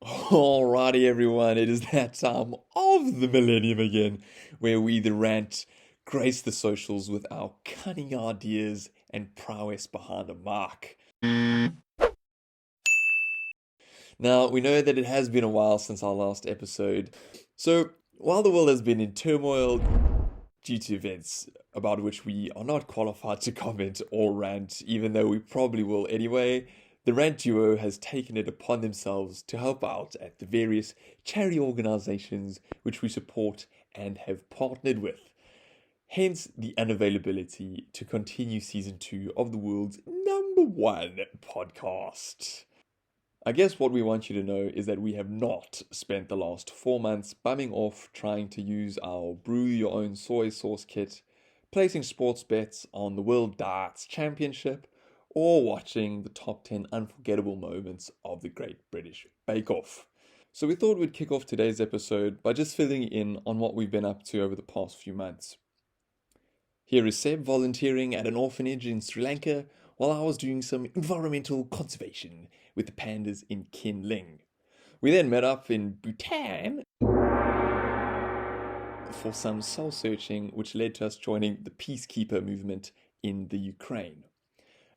Alrighty, everyone, it is that time of the millennium again, where we, the Rant, grace the socials with our cunning ideas and prowess behind a mark. Now, we know that it has been a while since our last episode, so while the world has been in turmoil due to events about which we are not qualified to comment or rant, even though we probably will anyway, the Rant duo has taken it upon themselves to help out at the various charity organizations which we support and have partnered with. Hence the unavailability to continue season 2 of the world's #1 podcast. I guess what we want you to know is that we have not spent the last 4 months bumming off trying to use our brew your own soy sauce kit, placing sports bets on the World Darts Championship, or watching the top 10 unforgettable moments of the Great British Bake Off. So we thought we'd kick off today's episode by just filling in on what we've been up to over the past few months. Here is Seb volunteering at an orphanage in Sri Lanka while I was doing some environmental conservation with the pandas in Kinling. We then met up in Bhutan for some soul searching, which led to us joining the peacekeeper movement in the Ukraine.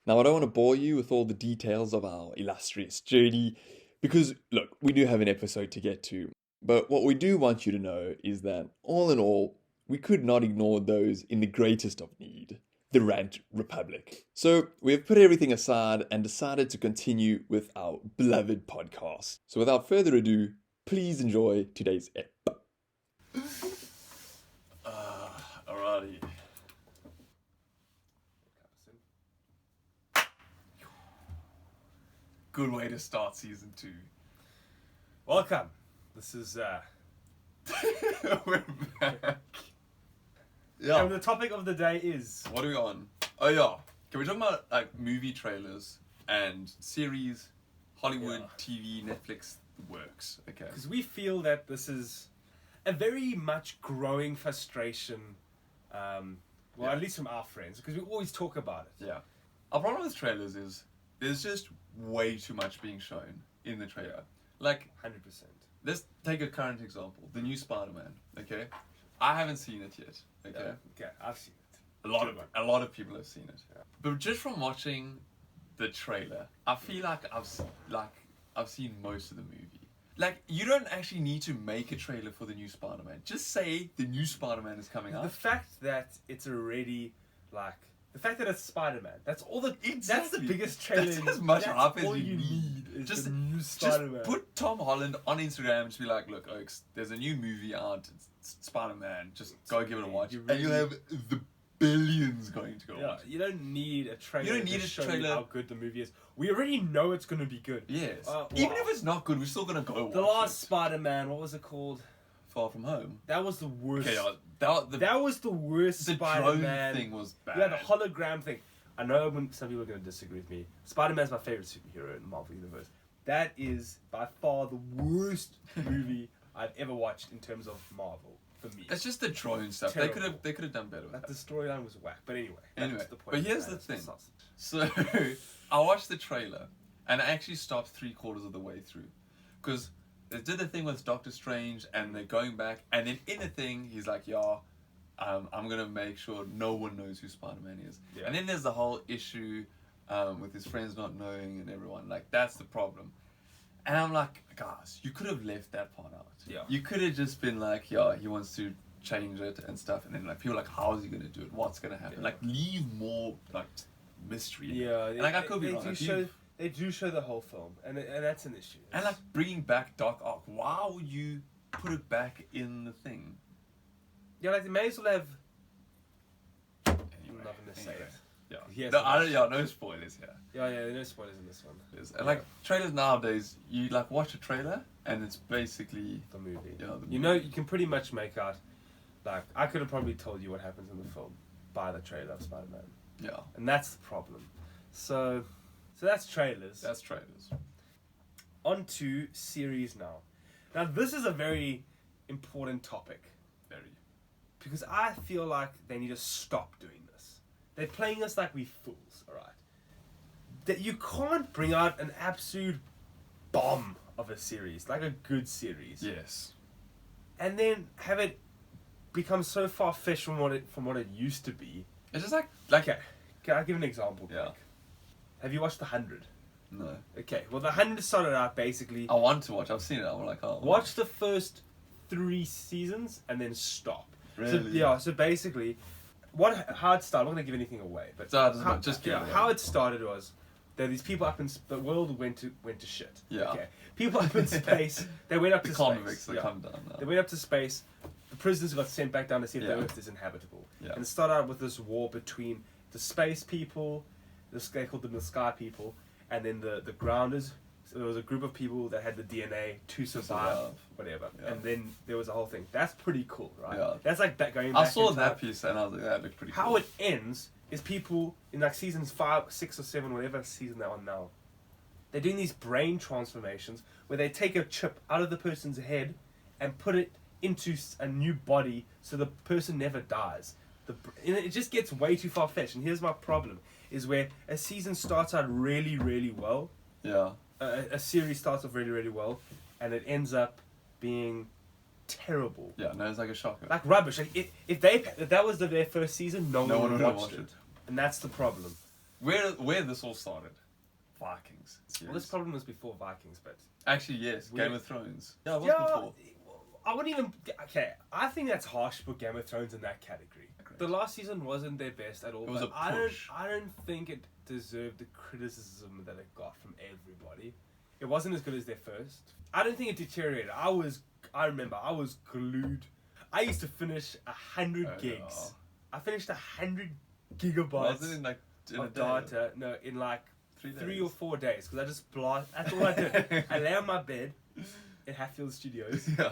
Now, I don't want to bore you with all the details of our illustrious journey, because, look, we do have an episode to get to. But what we do want you to know is that, all in all, we could not ignore those in the greatest of need, the Rant Republic. So we have put everything aside and decided to continue with our beloved podcast. So without further ado, please enjoy today's ep. Alrighty. Good way to start season 2. Welcome. This is We're back. Yeah. And the topic of the day is What are we on? Oh yeah. Can we talk about like movie trailers and series, Hollywood, TV, Netflix, the works? Okay. because we feel that this is a very much growing frustration. At least from our friends, because we always talk about it. Yeah. Our problem with trailers is there's just way too much being shown in the trailer. Like, 100%. let's take a current example. The new Spider-Man, okay? I haven't seen it yet, okay? Okay, I've seen it. A lot of people have seen it. Yeah. But just from watching the trailer, I feel like I've seen most of the movie. Like, you don't actually need to make a trailer for the new Spider-Man. Just say the new Spider-Man is coming out. The fact that it's already the fact that it's Spider-Man. That's all the. Exactly. That's the biggest trailer. That's as much hype as all you need. Is Just the new Spider-Man. Just put Tom Holland on Instagram and just be like, look, Oaks, there's a new movie out, it's Spider-Man, just go give it a watch. And you'll have the billions going to go watch. You don't need a trailer. You don't need to a show trailer. you how good the movie is. We already know it's going to be good. Yes. Wow. Even if it's not good, we're still going to go watch The last it. Spider-Man, what was it called? Far From Home. That was the worst. Okay, That was the worst the Spider-Man. drone thing was bad. Yeah, the hologram thing. I know some people are going to disagree with me. Spider-Man's my favorite superhero in the Marvel Universe. That is by far the worst movie I've ever watched in terms of Marvel, for me. It's just the drone stuff. Terrible. They could have done better with Like, that. the storyline was whack. But anyway, Anyway, that's the point. but here's man. the thing. It's not- So, I watched the trailer, and I actually stopped 3/4 of the way through. Because they did the thing with Doctor Strange, and they're going back, and then in the thing, he's like, I'm going to make sure no one knows who Spider-Man is. Yeah. And then there's the whole issue with his friends not knowing and everyone. Like, that's the problem. And I'm like, guys, you could have left that part out. Yeah. You could have just been like, he wants to change it and stuff. And then, like, people are like, how is he going to do it? What's going to happen? Yeah. Like, leave more, like, mystery. Yeah, And, like, I could be wrong. They do show the whole film, and that's an issue. And, like, bringing back Doc Ock, why would you put it back in the thing? Yeah, like they may as well have. Anyway, I'm not gonna say it. Yeah. Yes, No spoilers here. Yeah, no spoilers in this one. Yes. And like trailers nowadays, you like watch a trailer and it's basically The movie. the You movie. know, you can pretty much make out. Like, I could have probably told you what happens in the film by the trailer of Spider-Man, Yeah. and that's the problem. So that's trailers. That's trailers. On to series now. Now this is a very important topic. Very. Because I feel like they need to stop doing this. They're playing us like we fools, alright? That you can't bring out an absolute bomb of a series, like a good series, Yes. and then have it become so far-fetched from what it used to be. It's just like Okay, can I give an example? Yeah. Quick? Have you watched The 100? no. Okay, well, The 100 started out basically. I want to watch. I've seen it. I'm like, oh. Watch the first 3 seasons and then stop. Really? So basically, how it started. I'm not gonna give anything away, but So it doesn't matter, just give it away. how it started was there are these people up in the world went to shit. Yeah. Okay. People up in space. They went up The to convicts space. that come down now. They went up to space. The prisoners got sent back down to see if Yeah. the Earth is inhabitable. Yeah. And it started out with this war between the space people, they called them the sky people, and then the grounders. So there was a group of people that had the DNA to survive, whatever. Yeah. And then there was a whole thing. That's pretty cool, right? Yeah. That's like going I back saw in that time. piece and I was like, that looked pretty cool. How it ends is people in like seasons 5, 6, or 7, whatever season they're on now. They're doing these brain transformations where they take a chip out of the person's head and put it into a new body so the person never dies. It just gets way too far-fetched. And here's my problem, is where a season starts out really, really well. Yeah. A series starts off really, really well, and it ends up being terrible. Yeah, no, it's like a shocker. Like rubbish. Like if that was their first season, no one would have watched it. And that's the problem. Where this all started? Vikings series. Well, this problem was before Vikings, but... Actually, yes, Weird. Game of Thrones. Yeah, it was before. I wouldn't even... Okay, I think that's harsh to put Game of Thrones in that category. Agreed. The last season wasn't their best at all. It was but a push. I don't think it deserved the criticism that it got from everybody. It wasn't as good as their first. I don't think it deteriorated. I remember I was glued. I used to finish 100 gigs. No. I finished 100 gigabytes Was it in like in a of day? data. No, in like 3 days? 3 or 4 days, because I just blast. That's all I did. I lay on my bed in Hatfield Studios Yeah.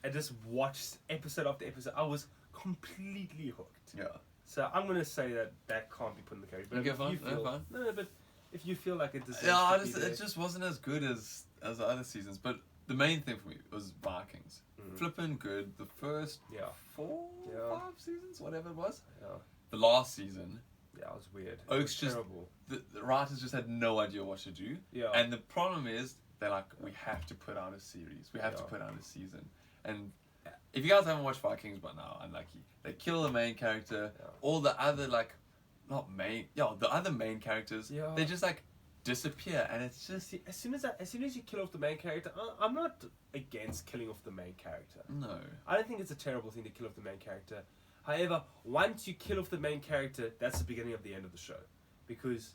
and just watched episode after episode. I was completely hooked. Yeah. So I'm gonna say that can't be put in the category. But Okay, if fine. you feel, Fine. no, but if you feel like it deserves Yeah, to be there, it just wasn't as good as the other seasons. But the main thing for me was Vikings. Flippin' good. The first Yeah. 4, Yeah. 5 seasons, whatever it was. yeah, The last season, it was weird. Oaks It was just- terrible. the writers just had no idea what to do. Yeah. And the problem is, they're like, we have to put out a series. We have to Yeah. put out a season. And if you guys haven't watched Vikings by now, unlucky. They kill the main character. Yeah. All the other, the other main characters, Yeah. they just, disappear. And it's just, See, as soon as you kill off the main character, I'm not against killing off the main character. no. I don't think it's a terrible thing to kill off the main character. However, once you kill off the main character, that's the beginning of the end of the show, because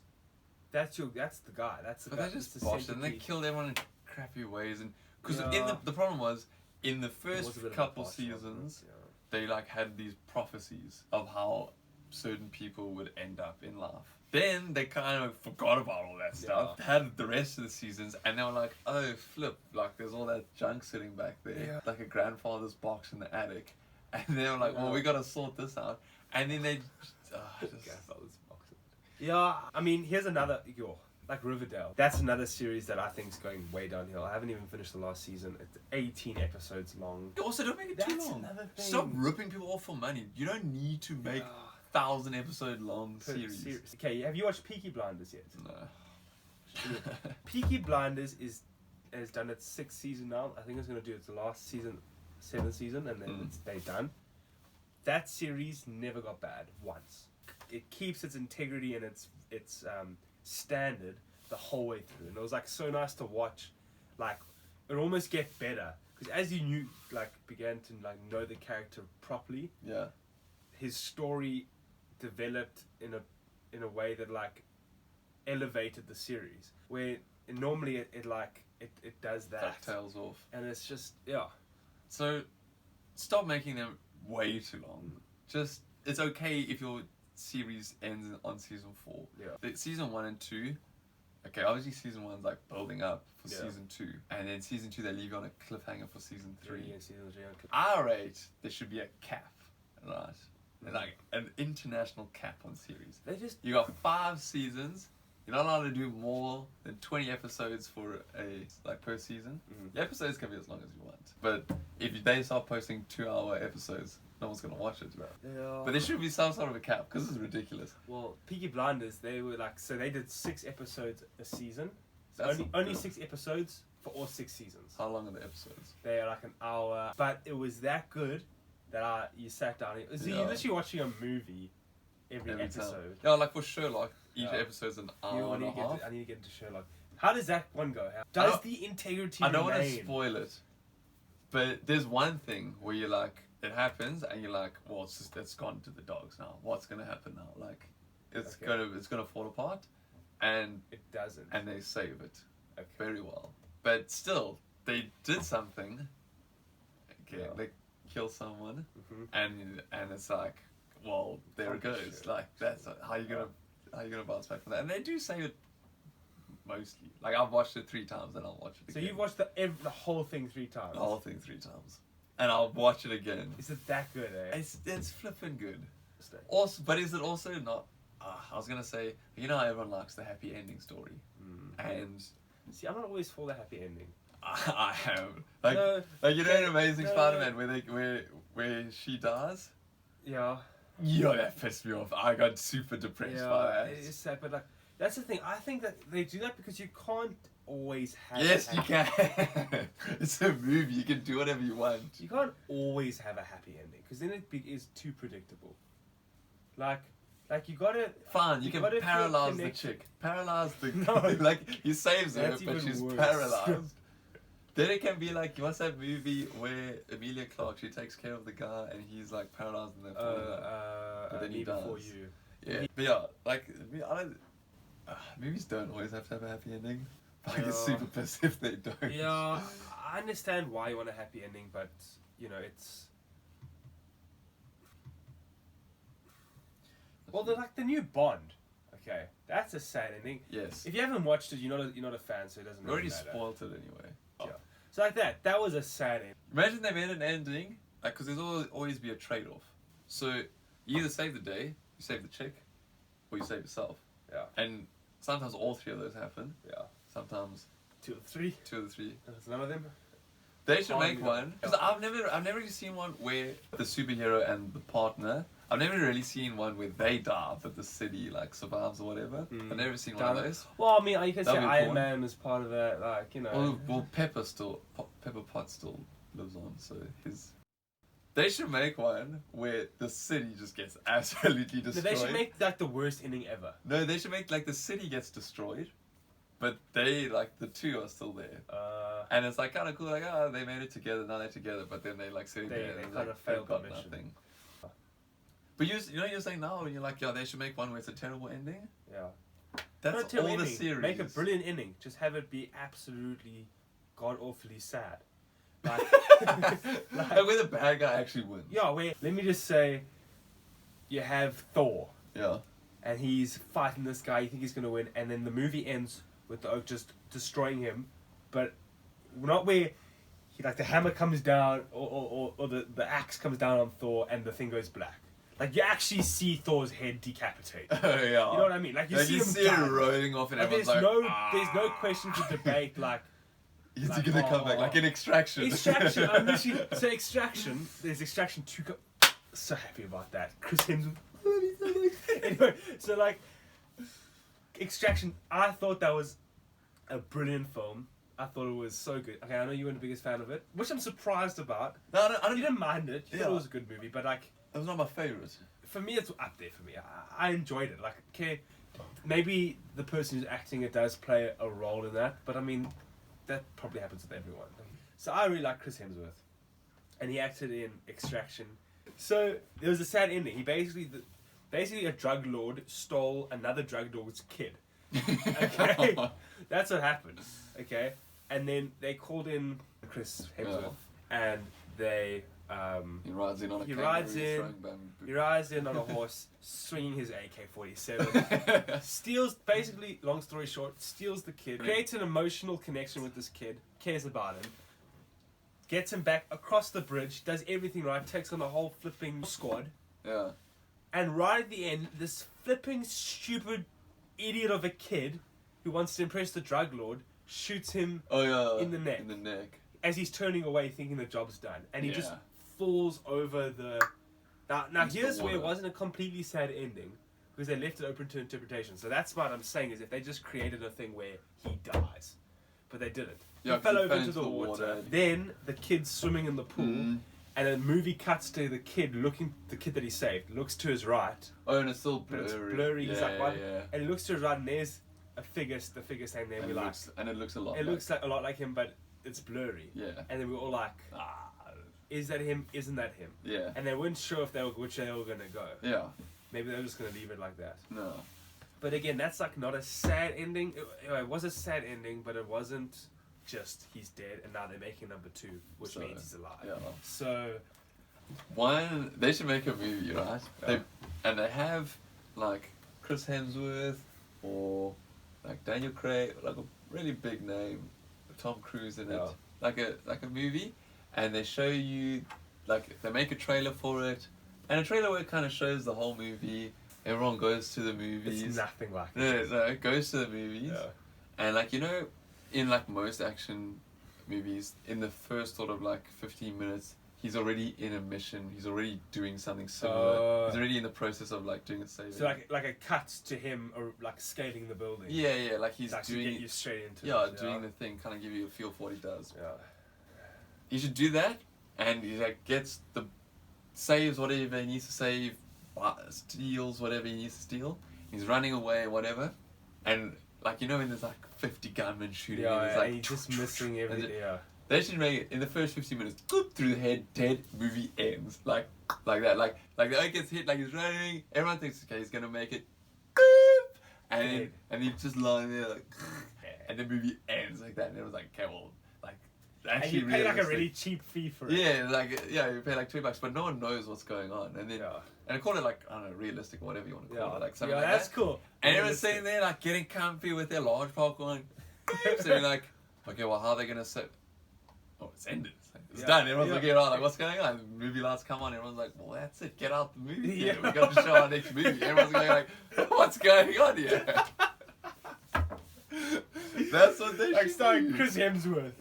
that's the guy. That's the But guy. they that's just the botched it. And they centerpiece. killed everyone in crappy ways. And because Yeah. the problem was, in the It first was a bit of a couple botch, wasn't it? seasons, Yeah. they had these prophecies of how certain people would end up in life. Then they kind of forgot about all that stuff. Yeah. Had the rest of the seasons, and they were like, "Oh, flip! Like there's all that junk sitting back there, Yeah. like a grandfather's box in the attic." And they were like, "Well, Yeah. we gotta sort this out." And then they, Yeah, I mean, here's another. Like Riverdale. That's another series that I think is going way downhill. I haven't even finished the last season. It's 18 episodes long. Also, don't make it too That's long. another thing. Stop ripping people off for money. You don't need to make 1,000-episode long Per series. Okay, have you watched Peaky Blinders yet? No. Peaky Blinders has done its 6th season now. I think it's going to do its last season, 7th season, and then they're done. That series never got bad once. It keeps its integrity and its standard the whole way through, and it was so nice to watch. It almost get better because as you began to know the character properly, Yeah. his story developed in a way that elevated the series, where normally it does that, Tails off. and it's just So, stop making them way too long. Just, it's okay if your series ends on season 4. Yeah. The season 1 and 2, okay, obviously season 1's building up for Yeah. season 2, and then season 2 they leave you on a cliffhanger for season 3. and season 3. I rate there should be a cap, right? An international cap on series. They just You got 5 seasons. You're not allowed to do more than 20 episodes for per season. The episodes can be as long as you want. But if they start posting 2-hour episodes, no one's gonna watch it. But there should be some sort of a cap because this is ridiculous. Well, Peaky Blinders, they were so they did 6 episodes a season. So That's only good. 6 episodes for all 6 seasons. How long are the episodes? They're like an hour, but it was that good that you sat down. So you're literally watching a movie every episode. Time. Yeah, like for Sherlock, each episode's an hour and a half. I need to get into Sherlock. How does that one go? Does the integrity I don't remain? want to spoil it, but there's one thing where you're like, it happens, and you're like, well, it's gone to the dogs now. What's gonna happen now? Like, it's gonna fall apart, and it doesn't. And they save it very well. But still, they did something. Okay, they kill someone, and it's like, well, there it goes. Shit. Like that's how you gonna bounce back from that. And they do save it mostly. Like I've watched it 3 times, and I'll watch it again. So you've watched the whole thing 3 times. The whole thing 3 times, and I'll watch it again. Is it that good? Eh? It's flipping good. Also, but is it also not? I was gonna say, you know how everyone likes the happy ending story, and see, I'm not always for the happy ending. I am like you know in Amazing Spider-Man where she dies. Yeah. Yo, that pissed me off. I got super depressed by that. It's sad, but like that's the thing. I think that they do that because you can't always have. Yes, you can. It's a movie. You can do whatever you want. You can't always have a happy ending because then it is too predictable. Like you gotta. Fine, you can paralyze the chick. Paralyze the like he saves her, but she's paralyzed. Then it can be like, what's that movie where Emilia Clarke, she takes care of the guy and he's like paralyzed and then but then he dies. Before you. Yeah, but yeah, like movies don't always have to have a happy ending. I get super pissed if they don't. Yeah, I understand why you want a happy ending, but you know it's. Well, they're like the new Bond. Okay, that's a sad ending. Yes. If you haven't watched it, you're not a fan, so it doesn't. We already matter. spoiled it anyway. Yeah. So like that was a sad ending. Imagine they made an ending, like, because there's always be a trade-off. So you either save the day, you save the chick, or you save yourself. Yeah. And sometimes all 3 of those happen. Yeah. Sometimes 2 of the 3. 2 of the 3. There's none of them. They should make one. Because I've never really seen one where the superhero and the partner. I've never really seen one where they die, but the city like survives or whatever. I've never seen one of those. Well, I mean, you can say Iron Man was part of that, like, you know. Well, Pepper Potts still lives on, so his. They should make one where the city just gets absolutely destroyed. No, they should make like the worst ending ever. No, they should make like the city gets destroyed, but they like the 2 are still there. And it's like kind of cool, like they made it together, now they're together, but then they like sitting there and kind of failed got the mission. nothing. But you know you're saying now, and you're like, they should make one where it's a terrible ending. Yeah. That's all ending. The series. Make a brilliant ending. Just have it be absolutely god awfully sad. Like, where the bad guy actually wins. Yeah, let me just say, you have Thor. Yeah. And he's fighting this guy, you think he's gonna win, and then the movie ends with the oak just destroying him, but not where the hammer comes down or the axe comes down on Thor and the thing goes black. Like you actually see Thor's head decapitate. Oh yeah. You know what I mean? Like you see him it rolling off and everyone's there's no question to debate like. He's gonna come back like in Extraction. Extraction. I'm literally so Extraction. There's Extraction 2. So happy about that. Chris Hemsworth. Anyway, so like Extraction. I thought that was a brilliant film. I thought it was so good. Okay, I know you weren't the biggest fan of it, which I'm surprised about. No, I don't. You didn't mind it. You thought it was a good movie, but like. It was not my favourite. For me, it's up there for me. I enjoyed it. Like, okay, maybe the person who's acting it does play a role in that, but I mean, that probably happens with everyone. So I really like Chris Hemsworth, and he acted in Extraction. So there was a sad ending. He basically a drug lord stole another drug lord's kid. Okay, that's what happened. Okay, and then they called in Chris Hemsworth, and they. He rides in on a He rides in on a horse, swinging his AK-47. Steals, basically, long story short, steals the kid. Creates an emotional connection with this kid. Cares about him. Gets him back across the bridge. Does everything right. Takes on the whole flipping squad. Yeah. And right at the end, this flipping stupid idiot of a kid who wants to impress the drug lord shoots him in the neck. In the neck. As he's turning away, thinking the job's done, and he just falls over the. Now here's where it wasn't a completely sad ending, because they left it open to interpretation. So that's what I'm saying is if they just created a thing where he dies, but they didn't. Yeah, He 'cause fell he over fell into into the the water. water. Then the kid's swimming in the pool, Mm. and the movie cuts to the kid the kid that he saved, looks to his right, Oh, and it's still but blurry. it's blurry. He's like, what? Yeah. And he looks to his right, and there's the figure standing there. And We're it like, looks, and it looks a lot. it looks like a lot like him, but it's blurry. Yeah. And then we're all like, is that him? Isn't that him? Yeah. And they weren't sure which they were gonna go. Yeah. Maybe they were just gonna leave it like that. No. But again, that's like not a sad ending. It was a sad ending, but it wasn't just he's dead and now they're making number 2, which So, means he's alive. yeah. So One, they should make a movie, right? Yeah. They have like Chris Hemsworth or like Daniel Craig, like a really big name, Tom Cruise in it, Yeah. like a movie, and they show you, like they make a trailer for it, and a trailer where it kind of shows the whole movie. Everyone goes to the movies. it's nothing like No, it. it goes to the movies, Yeah. and like in like most action movies, in the first sort of like 15 minutes, he's already in a mission. He's already doing something similar. He's already in the process of like doing a saving. So like a cut to him or like scaling the building. Yeah, like he's Like to doing get you straight into yeah, it. doing the thing, kind of give you a feel for what he does. Yeah. He should do that, and he like saves whatever he needs to save, steals whatever he needs to steal. He's running away, whatever, and like when there's like 50 gunmen shooting, and it's like and he's just missing and everything. Yeah. they should make it in the first 15 minutes. Good through the head, dead. Movie ends like that. Like the guy gets hit, like he's running. Everyone thinks okay, he's gonna make it, and he's just lying there like, and the movie ends like that. And it was like, okay, well, like And actually you pay like a realistic. really cheap fee for it. Yeah, you pay like $2, but no one knows what's going on, and then and I call it like I don't know, realistic or whatever you want to call it, like something like that's that. cool. And everyone's sitting there like getting comfy with their large popcorn. So you're like, okay, well, how are they gonna set? Oh, it's ended. It's done. Everyone's looking around like, what's going on? The movie lights come on. Everyone's like, well, that's it. Get out the movie. Yeah. We got to show our next movie. Everyone's going like, what's going on here? That's what they Like should starring do. Chris Hemsworth.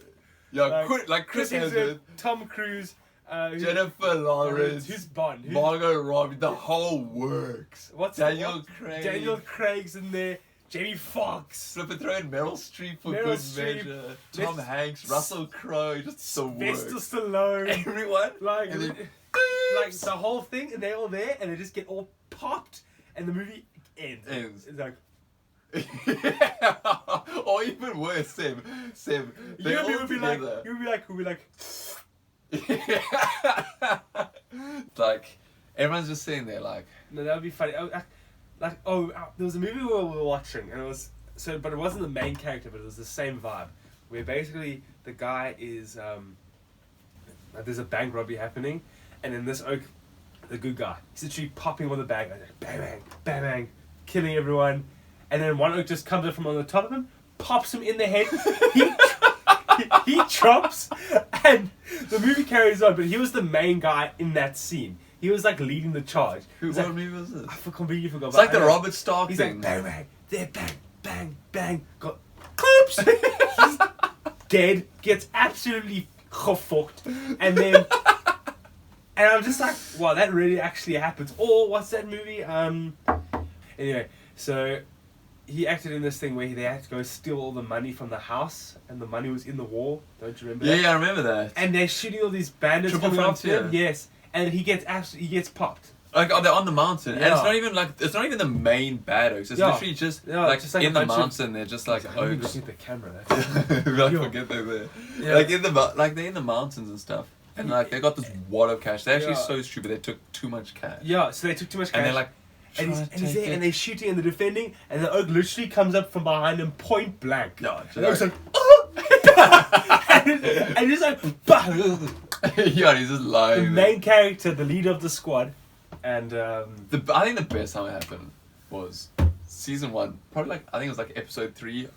Yeah, like Chris Hemsworth, Tom Cruise, Jennifer Lawrence, who's Bond? Margot Robbie, the whole works. Daniel Craig's in there. Jamie Foxx. Flip and throw in Meryl Streep for Meryl good Streep. measure. Tom Hanks, Russell Crowe, just the Sylvester works. Stallone. Everyone. Like, and then, like the whole thing, and they're all there, and they just get all popped, and the movie ends. It's like, or even worse, Sim. They all you'll be like, together. Like, everyone's just sitting there like, no, that would be funny. There was a movie we were watching, and it was but it wasn't the main character, but it was the same vibe, where basically the guy is there's a bank robbery happening, and then this oak, the good guy, he's literally popping with a bag, like bang bang bang bang, killing everyone, and then one oak just comes up from on the top of him, pops him in the head, he drops, and the movie carries on. But he was the main guy in that scene. He was like leading the charge. what movie was this? I completely forgot. It's like the Robert Stark He's thing. like bang bang, there bang bang bang, got clips. He's dead, gets absolutely fucked, and then and I'm just like, wow, that really actually happens. Or what's that movie? Anyway, so he acted in this thing where they had to go steal all the money from the house, and the money was in the wall. Don't you remember? Yeah, I remember that. And they're shooting all these bandits Triple coming after Frontier. him. Yes, and he gets popped. Like, they're on the mountain, and Yeah. it's not even the main bad oaks. It's Yeah. literally just Yeah, like just like a in the bunch of- mountain. They're just like I'm oaks. looking at the camera. I Yo. forget they're there. Yeah. Like they're in the mountains and stuff, and like they got this wad of cash. They're actually Yeah. so stupid. They took too much cash. Yeah, so they took too much cash. And they're like, and he's trying to there, take it. and they're shooting, and they're defending, and the oak literally comes up from behind them, point blank. Yeah, And the oak's like- like, oh! and he's like, bah! yeah, he's just The lying. main character, the leader of the squad, and I think the best time it happened was season 1. Probably like I think it was like episode 3,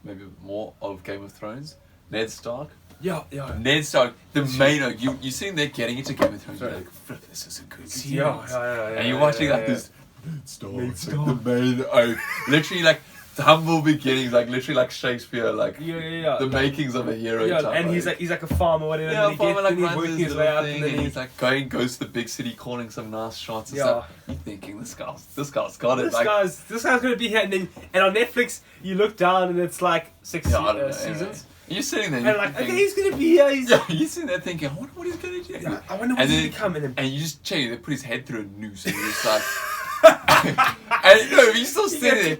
maybe more of Game of Thrones. Ned Stark. yeah, Ned Stark, the main oak. You sitting there getting into Game of Thrones. You're Sorry. like, flip, this is a good yeah, series. And you're yeah, watching yeah, like yeah. this Ned Stark, Ned like Stark. the main oak. Literally like humble beginnings, like literally like Shakespeare, like Yeah. the makings of a hero. Yeah, type and oak. he's like a farmer, whatever. Yeah, and farmer like he's runs working his his way little up, thing, and then and he's like goes to the big city, calling some nice shots and Yeah. stuff. You're thinking this guy's got it. This Like, guy's gonna be here, and on Netflix you look down and it's like 6 yeah, I don't know, seasons. And you're sitting there. And like, okay, he's gonna be here. He's Yeah, you're sitting there thinking, I wonder what he's gonna do. I wonder what's gonna come in. And you just check. They put his head through a noose, and you're just like. And no, you're still sitting there.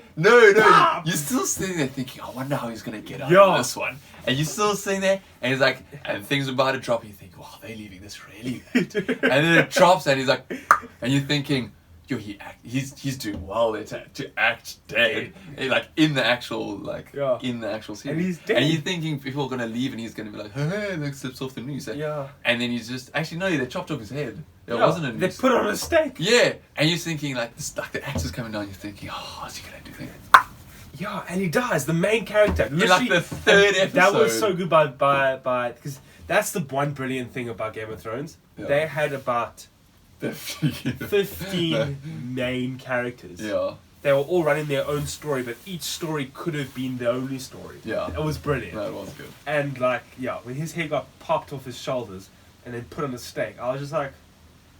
No, you're still sitting there thinking, I wonder how he's gonna get out of this one. And you're still sitting there, and he's like, and things are about to drop. And you think, wow, they're leaving this really good. And then it drops, and he's like, and you're thinking, yo, he's doing well there to act dead, like in the actual scene. And he's dead. And you're thinking people are gonna leave, and he's gonna be like, hey, that slips off the noose. Yeah. And then he's just actually no, they chopped off his head. There wasn't a noose. They put on a stake. Yeah, and you're thinking like the actor's coming down. You're thinking, oh, what's he gonna do there? Yeah, and he dies. The main character. In like the third episode. That was so good by because that's the one brilliant thing about Game of Thrones. Yeah. They had about 15 main characters. Yeah. They were all running their own story, but each story could have been the only story. Yeah. It was brilliant. That was good. And like, yeah, when his head got popped off his shoulders and then put on a stake, I was just like,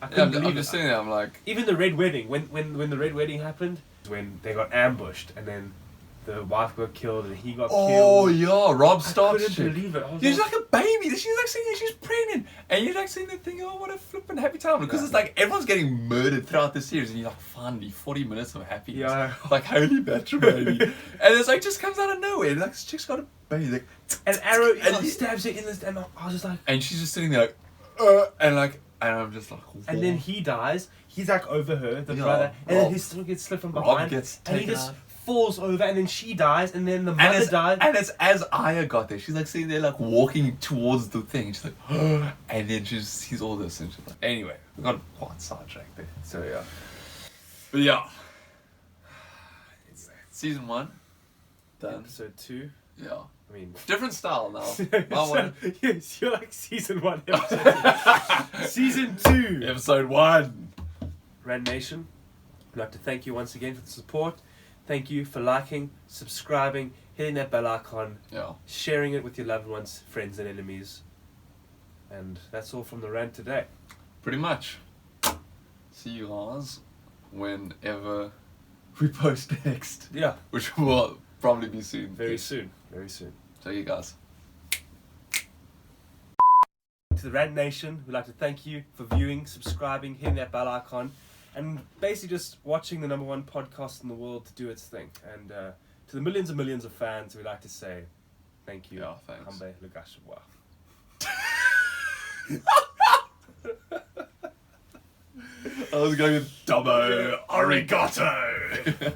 I couldn't believe I'm it. just sitting there. I'm like, Even the Red Wedding, when the Red Wedding happened, when they got ambushed and then the wife got killed and he got oh killed. yeah, Rob I Stark's couldn't chick. believe it. I was She's like a baby. She's like sitting there, she's pregnant, and you're like sitting there thinking, oh, what a flippin' happy time, because it's like everyone's getting murdered throughout the series, and you're like, finally, 40 minutes of happiness. Yeah. Like holy matrimony, and it's like just comes out of nowhere. Like this chick's got a baby, like, and Arrow and stabs it in this, and I was just like, and she's just sitting there, like, and I'm just like, whoa. and then he dies. He's like over her, the Yeah, brother, and Rob- then he still gets slipped from Rob behind, gets and he taken just out. falls over, and then she dies, and then the And mother it's, dies. and it's as Aya got there, she's like sitting there like walking towards the thing. She's like, and then she sees all this and she's like, anyway, we got quite sidetracked there. So yeah, but yeah, it's season 1 done. Episode 2. Yeah, I mean, different style now. My one, yes, you're like season 1, episode 2. Season 2. episode 1. Rant Nation, I'd like to thank you once again for the support. Thank you for liking, subscribing, hitting that bell icon, Yeah, sharing it with your loved ones, friends and enemies. And that's all from the rant today. pretty much. See you guys whenever we post next, Yeah, which will probably be soon. very soon. Very soon. So you guys. To the Rant Nation, we'd like to thank you for viewing, subscribing, hitting that bell icon, and basically just watching the #1 podcast in the world to do its thing. And to the millions and millions of fans, we'd like to say thank you. Yeah, thanks. Kambe Lugashwa. I was going with Dubbo Arigato.